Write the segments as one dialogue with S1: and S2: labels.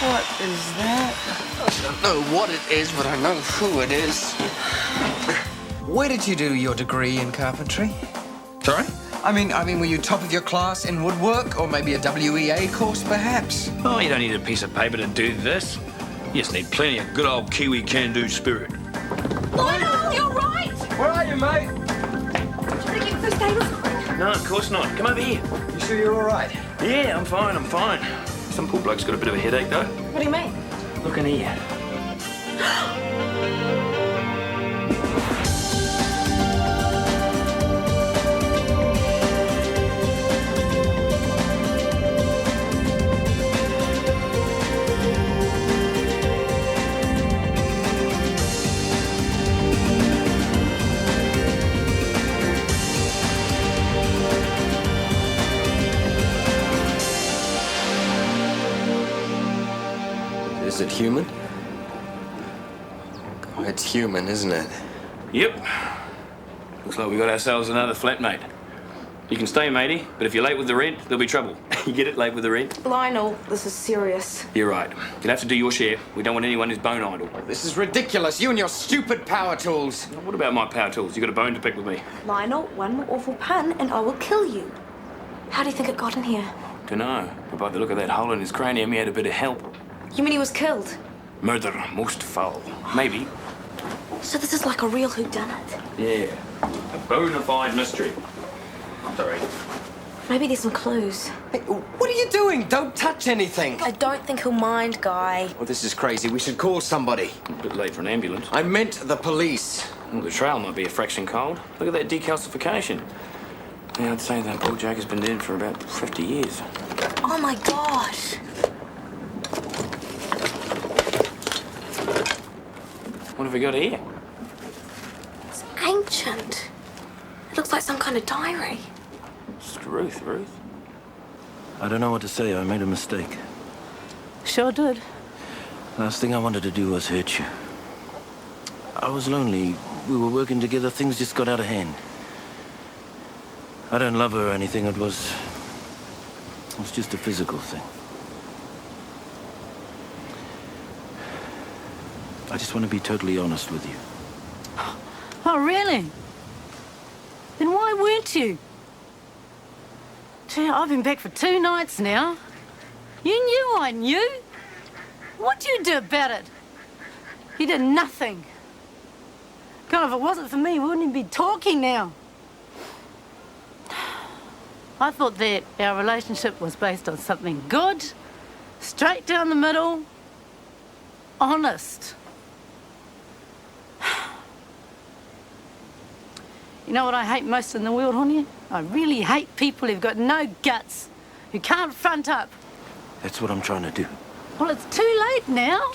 S1: What is that? I don't know what it is, but I know who it is.
S2: Where did you do your degree in carpentry?
S1: Sorry?
S2: I mean, were you top of your class in woodwork, or maybe a WEA course, perhaps?
S3: Oh, you don't need a piece of paper to do this. You just need plenty of good old Kiwi can-do spirit.
S4: Lionel, you're right!
S2: Where are you, mate?
S4: Did you get first aid or something?
S3: No, of course not. Come over here.
S2: You sure you're all right?
S3: Yeah, I'm fine. Some poor bloke's got a bit of a headache, though.
S4: What do you mean?
S3: Look in here.
S2: Is it human? Oh, it's human, isn't it?
S3: Yep. Looks like we got ourselves another flatmate. You can stay, matey, but if you're late with the rent, there'll be trouble. You get it, late with the rent?
S4: Lionel, this is serious.
S3: You're right. You'll have to do your share. We don't want anyone who's bone idle.
S2: This is ridiculous. You and your stupid power tools.
S3: What about my power tools? You got a bone to pick with me?
S4: Lionel, one more awful pun and I will kill you. How do you think it got in here?
S3: Dunno. But by the look of that hole in his cranium, he had a bit of help.
S4: You mean he was killed?
S3: Murder most foul. Maybe.
S4: So this is like a real whodunit.
S3: Yeah. A bona fide mystery. Sorry.
S4: Maybe there's some clues.
S2: Hey, what are you doing? Don't touch anything.
S4: I don't think he'll mind, Guy.
S2: Well, this is crazy. We should call somebody.
S3: A bit late for an ambulance.
S2: I meant the police.
S3: Well, the trail might be a fraction cold. Look at that decalcification. Yeah, I'd say that poor Jack has been dead for about 50 years.
S4: Oh my gosh.
S3: What have we got here?
S4: It's ancient. It looks like some kind of diary.
S3: It's Ruth.
S5: I don't know what to say. I made a mistake.
S4: Sure did.
S5: Last thing I wanted to do was hurt you. I was lonely. We were working together. Things just got out of hand. I don't love her or anything. It was just a physical thing. I just want to be totally honest with you.
S6: Oh, really? Then why weren't you? Gee, I've been back for 2 nights now. You knew I knew. What'd you do about it? You did nothing. God, if it wasn't for me, we wouldn't even be talking now. I thought that our relationship was based on something good, straight down the middle, honest. You know what I hate most in the world, honey? I really hate people who've got no guts, who can't front up.
S5: That's what I'm trying to do.
S6: Well, it's too late now.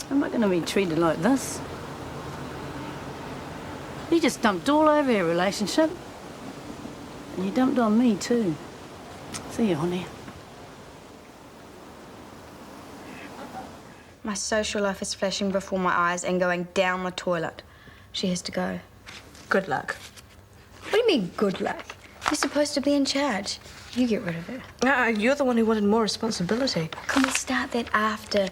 S6: I'm not going to be treated like this. You just dumped all over your relationship. And you dumped on me, too. See you, honey.
S7: My social life is flashing before my eyes and going down the toilet. She has to go.
S4: Good luck.
S7: What do you mean, good luck? You're supposed to be in charge. You get rid of her.
S4: You're the one who wanted more responsibility.
S7: Can we start that after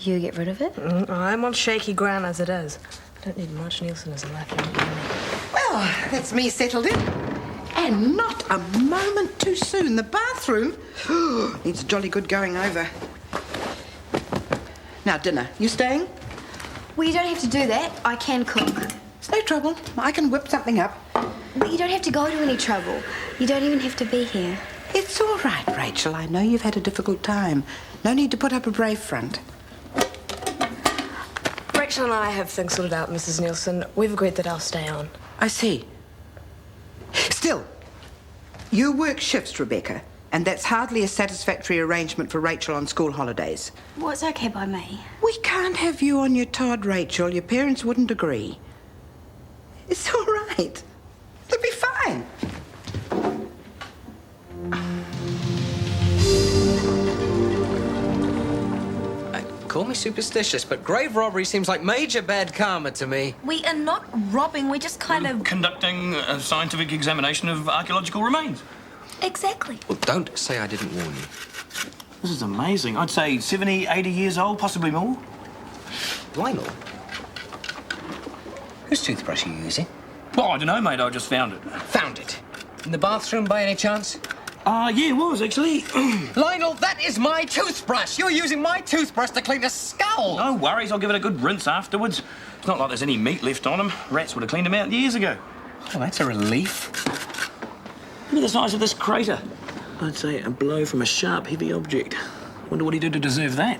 S7: you get rid of it?
S4: I'm on shaky ground as it is. I don't need much. Nielsen is a laughing.
S8: Well, that's me settled in. And not a moment too soon. The bathroom needs a jolly good going over. Now, dinner. You staying?
S7: Well, you don't have to do that. I can cook.
S8: It's no trouble. I can whip something up.
S7: But you don't have to go to any trouble. You don't even have to be here.
S8: It's all right, Rachel. I know you've had a difficult time. No need to put up a brave front.
S4: Rachel and I have things sorted out, Mrs. Nielsen. We've agreed that I'll stay on.
S8: I see. Still, you work shifts, Rebecca, and that's hardly a satisfactory arrangement for Rachel on school holidays.
S7: Well, it's okay by me.
S8: We can't have you on your Todd, Rachel. Your parents wouldn't agree. It's all right. It'll be fine.
S2: Call me superstitious, but grave robbery seems like major bad karma to me.
S4: We are not robbing. We're just kind of...
S3: Conducting a scientific examination of archaeological remains.
S4: Exactly.
S2: Well, don't say I didn't warn you.
S3: This is amazing. I'd say 70, 80 years old, possibly more.
S2: Lionel? Whose toothbrush are you using?
S3: Well, I don't know, mate. I just found it.
S2: Found it. In the bathroom by any chance?
S3: Yeah, it was, actually.
S2: Lionel, that is my toothbrush. You're using my toothbrush to clean a skull.
S3: No worries. I'll give it a good rinse afterwards. It's not like there's any meat left on them. Rats would have cleaned them out years ago.
S2: Oh, that's a relief.
S3: Look at the size of this crater. I'd say a blow from a sharp, heavy object. Wonder what he did to deserve that.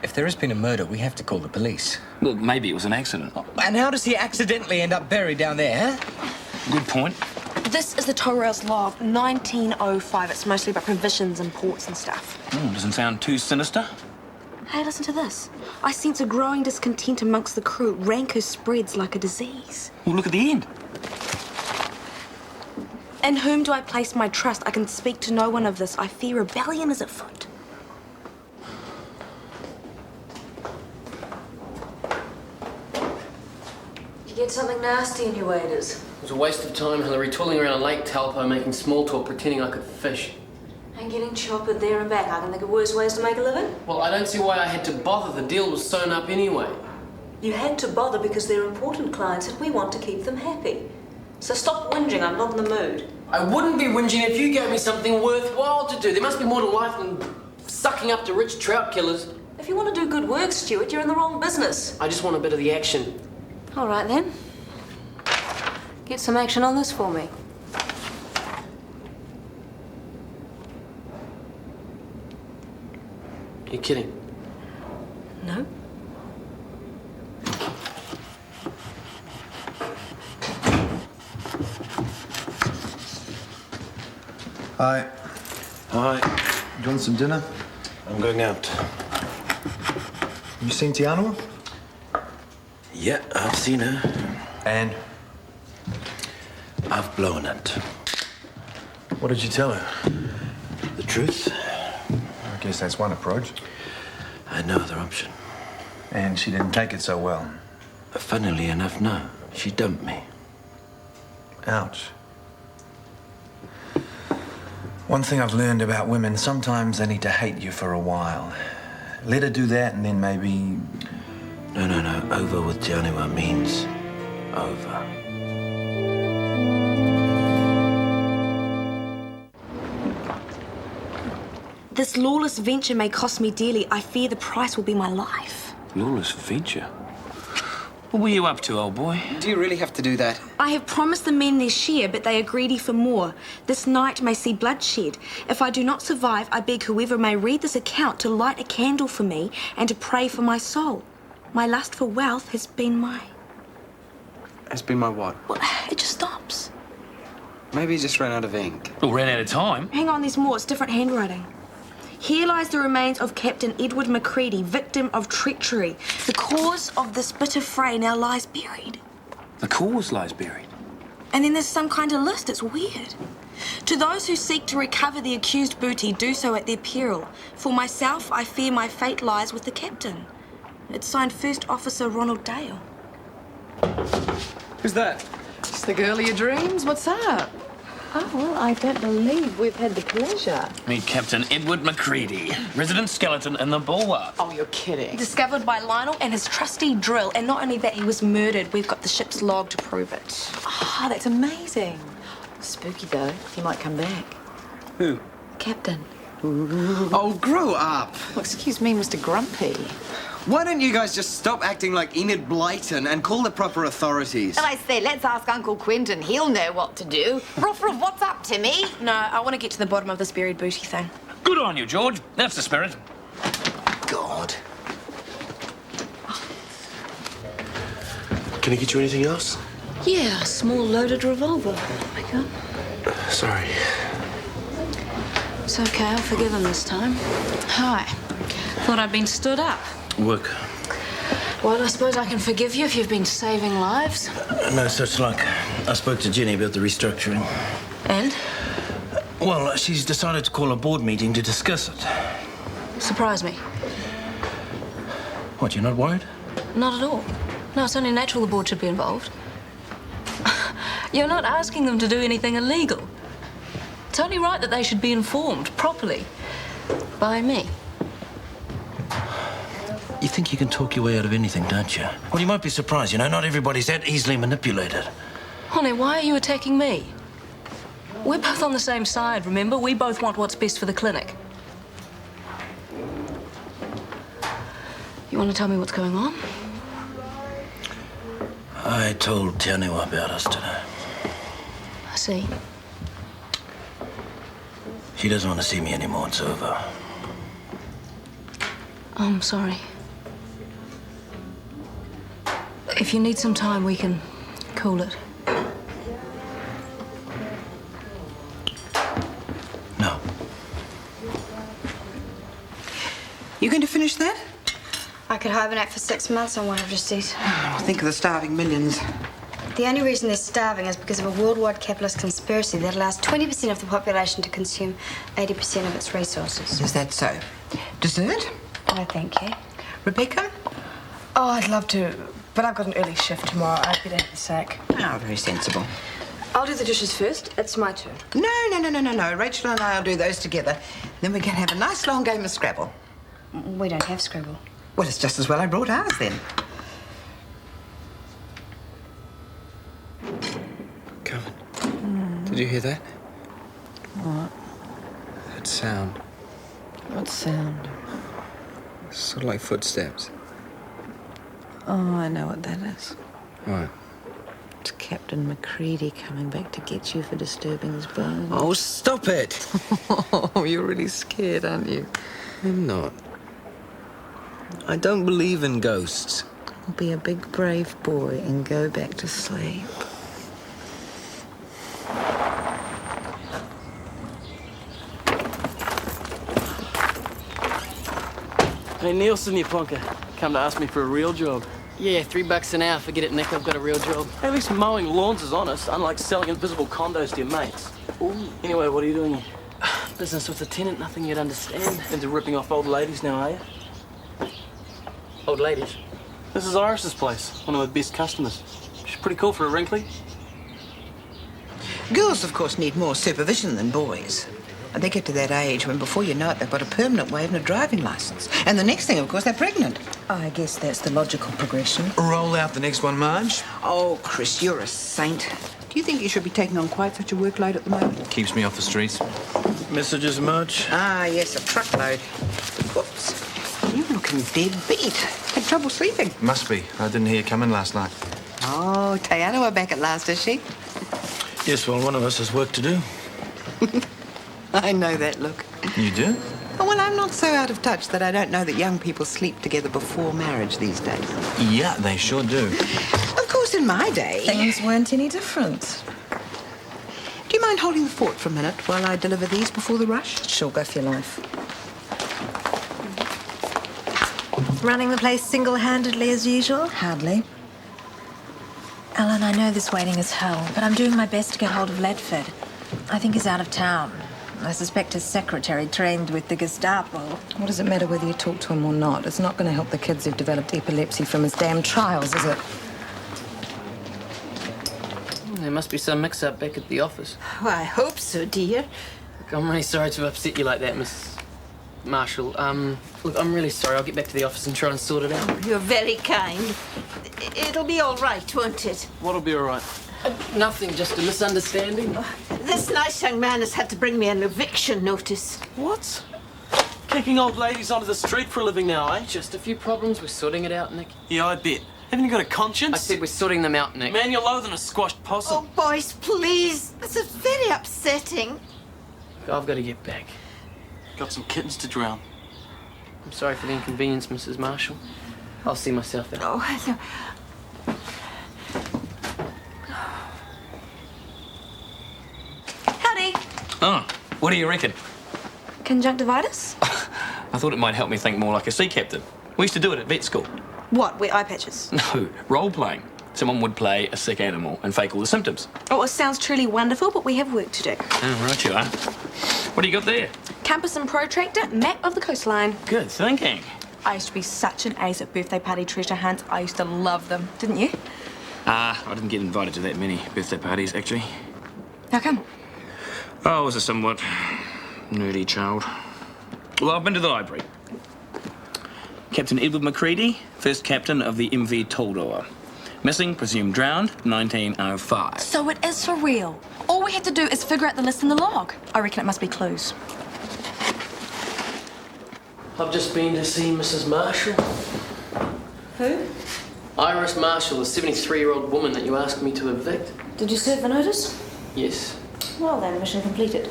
S2: If there has been a murder, we have to call the police.
S3: Well, maybe it was an accident.
S2: And how does he accidentally end up buried down there, huh?
S3: Good point.
S4: This is the tow rail's log, 1905. It's mostly about provisions and ports and stuff.
S3: Doesn't sound too sinister.
S4: Hey, listen to this. I sense a growing discontent amongst the crew. Rancor spreads like a disease.
S3: Well, look at the end.
S4: In whom do I place my trust? I can speak to no one of this. I fear rebellion is afoot.
S9: You get something nasty in your waders. It was a waste of time, Hillary, tooling around a lake Talpo, making small talk, pretending I could fish.
S6: And getting choppered there and back. I can think of worse ways to make a living.
S9: Well, I don't see why I had to bother. The deal was sewn up anyway.
S6: You had to bother because they're important clients and we want to keep them happy. So stop whinging, I'm not in the mood.
S9: I wouldn't be whinging if you gave me something worthwhile to do. There must be more to life than sucking up to rich trout killers.
S6: If you want to do good work, Stuart, you're in the wrong business.
S9: I just want a bit of the action.
S6: All right, then. Get some action on this for me.
S9: You're kidding.
S6: No?
S10: Hi.
S5: Hi.
S10: You want some dinner?
S5: I'm going out.
S10: You seen Tiana?
S5: Yeah, I've seen her.
S10: And?
S5: I've blown it.
S10: What did you tell her?
S5: The truth?
S10: I guess that's one approach.
S5: I had no other option.
S10: And she didn't take it so well.
S5: Funnily enough, no. She dumped me.
S10: Ouch. One thing I've learned about women, sometimes they need to hate you for a while. Let her do that and then maybe...
S5: No. Over with Tianua means over.
S4: This lawless venture may cost me dearly. I fear the price will be my life.
S3: Lawless venture? What were you up to, old boy?
S2: Do you really have to do that?
S4: I have promised the men their share, but they are greedy for more. This night may see bloodshed. If I do not survive, I beg whoever may read this account to light a candle for me and to pray for my soul. My lust for wealth has been my...
S2: Has been my what?
S4: Well, it just stops.
S2: Maybe you just ran out of ink.
S3: Well, ran out of time.
S4: Hang on, there's more. It's different handwriting. Here lies the remains of Captain Edward Macready, victim of treachery. The cause of this bitter fray now lies buried.
S3: The cause lies buried.
S4: And then there's some kind of list. It's weird. To those who seek to recover the accused booty, do so at their peril. For myself, I fear my fate lies with the captain. It's signed First Officer Ronald Dale.
S2: Who's that?
S11: It's the girl of your dreams. What's up? Oh, well, I don't believe we've had the pleasure.
S3: Meet Captain Edward Macready, resident skeleton in the Bulwark.
S11: Oh, you're kidding.
S4: Discovered by Lionel and his trusty drill. And not only that, he was murdered. We've got the ship's log to prove it.
S11: Oh, that's amazing. Spooky, though. He might come back.
S2: Who?
S11: Captain.
S2: Oh, grow up.
S11: Well, excuse me, Mr. Grumpy.
S2: Why don't you guys just stop acting like Enid Blyton and call the proper authorities?
S11: And I say, let's ask Uncle Quentin. He'll know what to do. Ruff, what's up, Timmy?
S4: No, I want to get to the bottom of this buried booty thing.
S3: Good on you, George. That's the spirit.
S2: God.
S1: Can I get you anything else?
S6: Yeah, a small loaded revolver. Oh my God.
S1: Sorry.
S6: It's okay, I'll forgive him this time. Hi. Thought I'd been stood up.
S5: Work.
S6: Well, I suppose I can forgive you if you've been saving lives.
S5: No such luck. I spoke to Jenny about the restructuring.
S6: And?
S5: Well, she's decided to call a board meeting to discuss it.
S6: Surprise me.
S5: What, you're not worried?
S6: Not at all. No, it's only natural the board should be involved. You're not asking them to do anything illegal.
S12: It's only right that they should be informed properly by me.
S5: You think you can talk your way out of anything, don't you? Well, you might be surprised, you know, not everybody's that easily manipulated.
S12: Honey, why are you attacking me? We're both on the same side, remember? We both want what's best for the clinic. You want to tell me what's going on?
S5: I told Tianua about us today.
S12: I see.
S5: She doesn't want to see me anymore, it's over.
S12: I'm sorry. If you need some time, we can cool it.
S5: No.
S8: You going to finish that?
S7: I could hibernate for 6 months on what I've just eaten.
S8: Oh, think of the starving millions.
S7: The only reason they're starving is because of a worldwide capitalist conspiracy that allows 20% of the population to consume 80% of its resources.
S8: Is that so? Dessert?
S7: I thank you.
S8: Rebecca?
S11: Oh, I'd love to, but I've got an early shift tomorrow. I'd better hit the sack.
S8: Oh, very sensible.
S11: I'll do the dishes first. It's my turn.
S8: No. Rachel and I'll do those together. Then we can have a nice long game of Scrabble.
S7: We don't have Scrabble.
S8: Well, it's just as well I brought ours then.
S2: Did you hear that?
S11: What?
S2: That sound.
S11: What sound?
S2: Sort of like footsteps.
S11: Oh, I know what that is.
S2: What?
S11: It's Captain McCready coming back to get you for disturbing his bones.
S2: Oh, stop it!
S11: Oh, you're really scared, aren't you?
S2: I'm not. I don't believe in ghosts.
S11: Be a big, brave boy and go back to sleep.
S9: Hey, Nielsen, you plonker. Come to ask me for a real job. Yeah, $3 an hour. Forget it, Nick. I've got a real job.
S13: At least mowing lawns is honest, unlike selling invisible condos to your mates. Ooh. Anyway, what are you doing here?
S9: Business with a tenant, nothing you'd understand.
S13: Into ripping off old ladies now, are you?
S9: Old ladies?
S13: This is Iris's place, one of my best customers. She's pretty cool for a wrinkly.
S8: Girls, of course, need more supervision than boys. And they get to that age when before you know it, they've got a permanent wave and a driving licence. And the next thing, of course, they're pregnant.
S11: I guess that's the logical progression.
S10: Roll out the next one, Marge.
S8: Oh, Chris, you're a saint. Do you think you should be taking on quite such a workload at the moment?
S10: Keeps me off the streets.
S5: Messages, Marge?
S8: Ah, yes, a truckload. Whoops. You're looking dead beat. Had trouble sleeping.
S10: Must be. I didn't hear you come in last night.
S8: Oh, Tiana back at last, is she?
S5: Yes, well, one of us has work to do.
S8: I know that look.
S10: You do?
S8: Oh, well, I'm not so out of touch that I don't know that young people sleep together before marriage these days.
S10: Yeah, they sure do.
S8: Of course, in my day...
S11: Things weren't any different.
S8: Do you mind holding the fort for a minute while I deliver these before the rush?
S11: Sure, go for your life.
S14: Running the place single-handedly as usual?
S11: Hardly.
S14: Alan, I know this waiting is hell, but I'm doing my best to get hold of Ledford. I think he's out of town. I suspect his secretary trained with the Gestapo.
S11: What does it matter whether you talk to him or not? It's not going to help the kids who've developed epilepsy from his damn trials, is it?
S9: There must be some mix-up back at the office.
S6: Oh, I hope so, dear.
S9: Look, I'm really sorry to have upset you like that, Miss Marshall. Look, I'm really sorry. I'll get back to the office and try and sort it out.
S6: You're very kind. It'll be all right, won't it?
S13: What'll be all right?
S9: Nothing, just a misunderstanding.
S6: This nice young man has had to bring me an eviction notice.
S13: What? Kicking old ladies onto the street for a living now, eh?
S9: Just a few problems. We're sorting it out, Nick.
S13: Yeah, I bet. Haven't you got a conscience?
S9: I said we're sorting them out, Nick.
S13: Man, you're lower than a squashed possum.
S6: Oh, boys, please. This is very upsetting.
S9: I've got to get back.
S13: Got some kittens to drown.
S9: I'm sorry for the inconvenience, Mrs. Marshall. I'll see myself out.
S6: Oh,
S4: Howdy.
S3: Oh, what do you reckon?
S4: Conjunctivitis?
S3: I thought it might help me think more like a sea captain. We used to do it at vet school.
S4: What, wear eye patches?
S3: No, role-playing. Someone would play a sick animal and fake all the symptoms.
S4: Oh, it sounds truly wonderful, but we have work to do.
S3: Oh, right you are. What do you got there?
S4: Compass and protractor, map of the coastline.
S3: Good thinking.
S4: I used to be such an ace at birthday party treasure hunts. I used to love them, didn't you?
S3: I didn't get invited to that many birthday parties, actually.
S4: How come?
S3: Oh, I was a somewhat nerdy child. Well, I've been to the library. Captain Edward Macready, first captain of the MV Toldor. Missing, presumed drowned, 1905.
S4: So it is for real. All we had to do is figure out the list in the log. I reckon it must be clues.
S9: I've just been to see Mrs. Marshall.
S12: Who?
S9: Iris Marshall, the 73-year-old woman that you asked me to evict.
S12: Did you serve a notice?
S9: Yes.
S12: Well then, mission completed.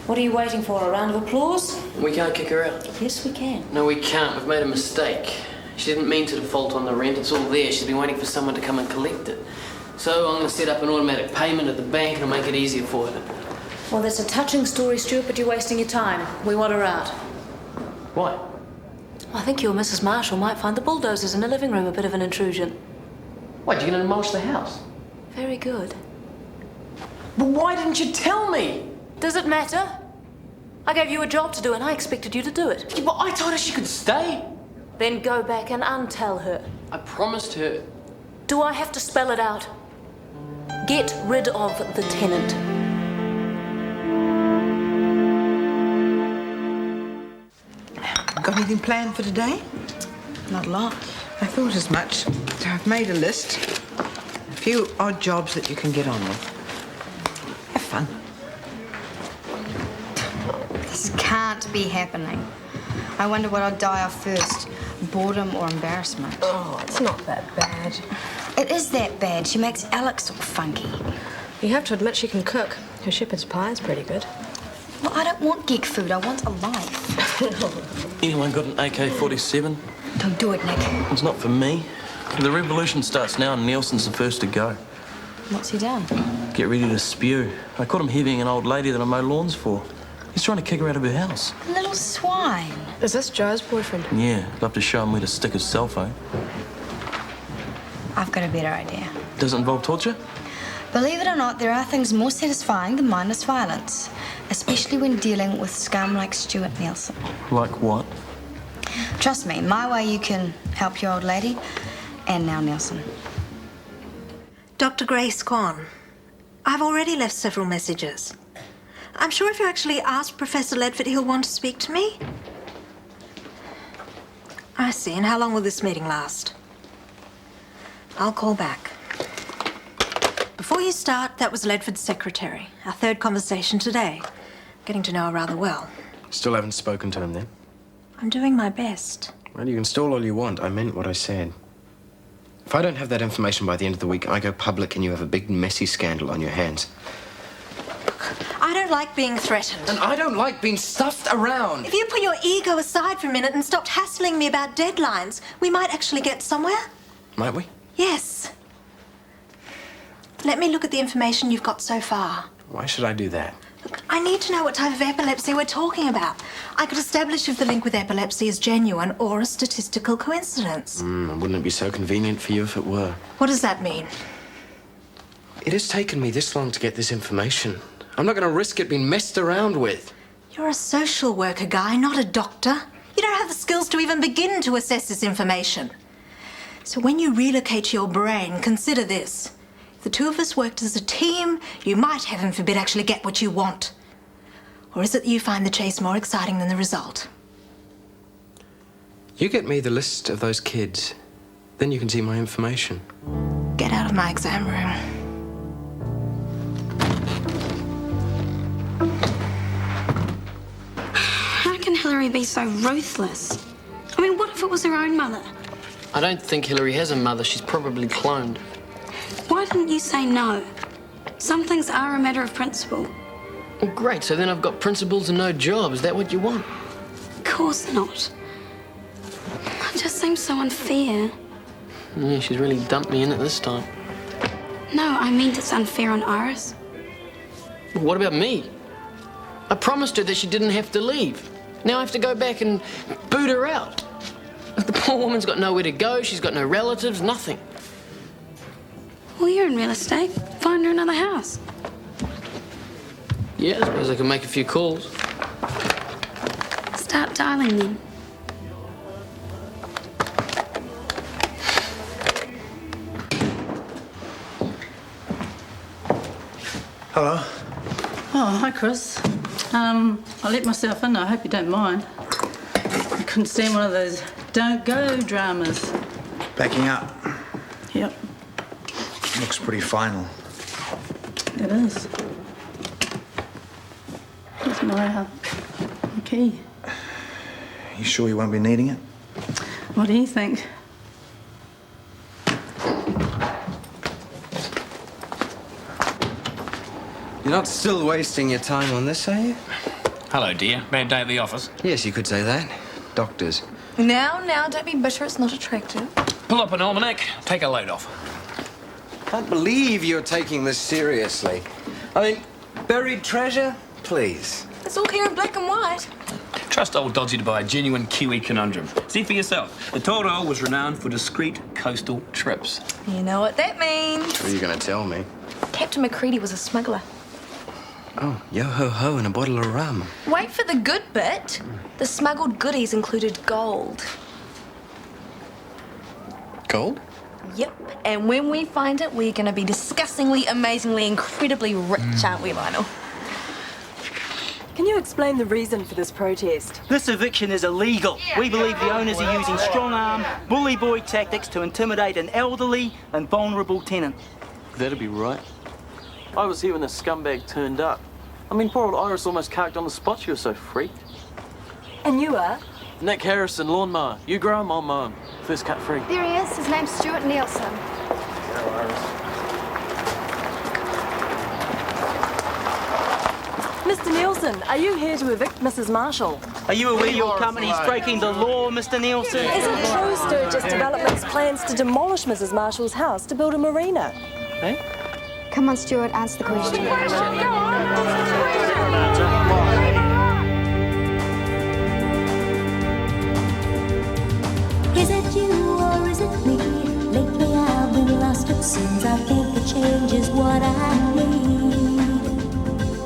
S12: What are you waiting for, a round of applause?
S9: We can't kick her out.
S12: Yes, we can.
S9: No, we can't. We've made a mistake. She didn't mean to default on the rent. It's all there. She's been waiting for someone to come and collect it. So I'm going to set up an automatic payment at the bank and I'll make it easier for her.
S12: Well, that's a touching story, Stuart, but you're wasting your time. We want her out.
S9: Why?
S12: I think you or Mrs. Marshall might find the bulldozers in the living room a bit of an intrusion.
S9: What, you're going to demolish the house?
S12: Very good.
S9: But why didn't you tell me?
S12: Does it matter? I gave you a job to do and I expected you to do it.
S9: Yeah, but I told her she could stay.
S12: Then go back and untell her.
S9: I promised her.
S12: Do I have to spell it out? Get rid of the tenant.
S8: Got anything planned for today?
S4: Not a lot.
S8: I thought as much. So I've made a list. A few odd jobs that you can get on with. Have fun.
S7: This can't be happening. I wonder what I'll die of first, boredom or embarrassment.
S14: Oh, it's not that bad.
S7: It is that bad. She makes Alex look funky.
S12: You have to admit she can cook. Her shepherd's pie is pretty good.
S7: Well, I don't want geek food. I want a life.
S13: Anyone got an AK-47?
S7: Don't do it, Nick.
S13: It's not for me. The revolution starts now and Nielsen's the first to go.
S7: What's he done?
S13: Get ready to spew. I caught him heavying an old lady that I mow lawns for. He's trying to kick her out of her house.
S7: Little swine.
S12: Is this Joe's boyfriend?
S13: Yeah, love to show him where to stick his cell phone.
S7: I've got a better idea.
S13: Does it involve torture?
S7: Believe it or not, there are things more satisfying than mindless violence, especially when dealing with scum like Stuart Nielsen.
S13: Like what?
S7: Trust me, my way you can help your old lady, and now Nielsen.
S14: Dr. Grace Kwan, I've already left several messages. I'm sure if you actually ask Professor Ledford, he'll want to speak to me. I see. And how long will this meeting last? I'll call back. Before you start, that was Ledford's secretary. Our third conversation today. Getting to know her rather well.
S15: Still haven't spoken to him then?
S14: I'm doing my best.
S15: Well, you can stall all you want. I meant what I said. If I don't have that information by the end of the week, I go public and you have a big, messy scandal on your hands.
S14: I don't like being threatened.
S15: And I don't like being stuffed around.
S14: If you put your ego aside for a minute and stopped hassling me about deadlines, we might actually get somewhere.
S15: Might we?
S14: Yes. Let me look at the information you've got so far.
S15: Why should I do that?
S14: Look, I need to know what type of epilepsy we're talking about. I could establish if the link with epilepsy is genuine or a statistical coincidence.
S15: Wouldn't it be so convenient for you if it were?
S14: What does that mean?
S15: It has taken me this long to get this information. I'm not going to risk it being messed around with.
S14: You're a social worker, Guy, not a doctor. You don't have the skills to even begin to assess this information. So when you relocate your brain, consider this. If the two of us worked as a team, you might, heaven forbid, actually get what you want. Or is it that you find the chase more exciting than the result?
S15: You get me the list of those kids, then you can see my information.
S14: Get out of my exam room.
S4: How can Hillary be so ruthless? I mean, what if it was her own mother?
S9: I don't think Hillary has a mother. She's probably cloned.
S4: Why didn't you say no? Some things are a matter of principle.
S9: Well, great. So then I've got principles and no job. Is that what you want?
S4: Of course not. It just seems so unfair.
S9: Yeah, she's really dumped me in it this time.
S4: No, I mean it's unfair on Iris.
S9: Well, what about me? I promised her that she didn't have to leave. Now I have to go back and boot her out. The poor woman's got nowhere to go. She's got no relatives, nothing.
S4: Well, you're in real estate. Find her another house.
S9: Yeah, I suppose I can make a few calls.
S4: Start dialing then.
S10: Hello.
S6: Oh, hi, Chris. I let myself in. I hope you don't mind. I couldn't stand one of those don't go dramas.
S10: Backing up.
S6: Yep,
S10: Looks pretty final.
S6: it is. Here's my key.
S10: You sure you won't be needing it?
S6: What do you think?
S15: You're not still wasting your time on this, are you?
S3: Hello, dear. Bad day at the office.
S15: Yes, you could say that. Doctors.
S4: Now, don't be bitter. It's not attractive.
S3: Pull up an almanac. Take a load off.
S15: Can't believe you're taking this seriously. I mean, buried treasure? Please.
S4: It's all here in black and white.
S3: Trust old Dodgy to buy a genuine Kiwi conundrum. See for yourself. The Toro was renowned for discreet coastal trips.
S4: You know what that means.
S15: What are you going to tell me?
S4: Captain McCready was a smuggler.
S15: Oh, yo-ho-ho and a bottle of rum.
S4: Wait for the good bit. The smuggled goodies included gold.
S15: Gold?
S4: Yep. And when we find it, we're going to be disgustingly, amazingly, incredibly rich, aren't we, Lionel?
S16: Can you explain the reason for this protest?
S17: This eviction is illegal. We believe the owners are using strong-arm, bully boy tactics to intimidate an elderly and vulnerable tenant.
S13: That'd be right. I was here when the scumbag turned up. I mean, poor old Iris almost carked on the spot. She was so freaked.
S16: And you are?
S13: Nick Harrison, lawnmower. You grow 'em, I'll mow 'em. First cut free.
S7: There he is. His name's Stuart Nielsen.
S16: Mr. Nielsen, are you here to evict Mrs. Marshall?
S17: Are you aware your company's breaking the law, Mr. Nielsen?
S16: Is it true Sturgis Development's plans to demolish Mrs. Marshall's house to build a marina?
S17: Hey?
S7: Come on, Stuart, answer the question.
S18: Is it you or is it me? Lately I've been lost, it seems. I think the change is what I need.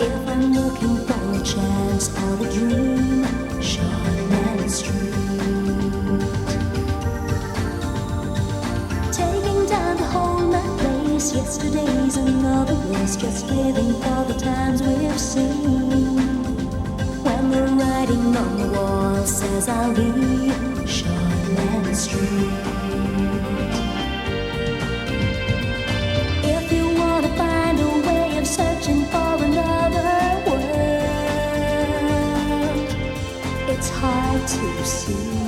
S18: If I'm looking for a chance or a dream, Shortland Street. Taking time to hold my place. Yesterday's another race, just living for the times we've seen. When the writing on the wall says I'll be Shortland Street. If you want to find a way of searching for another world, it's hard to see.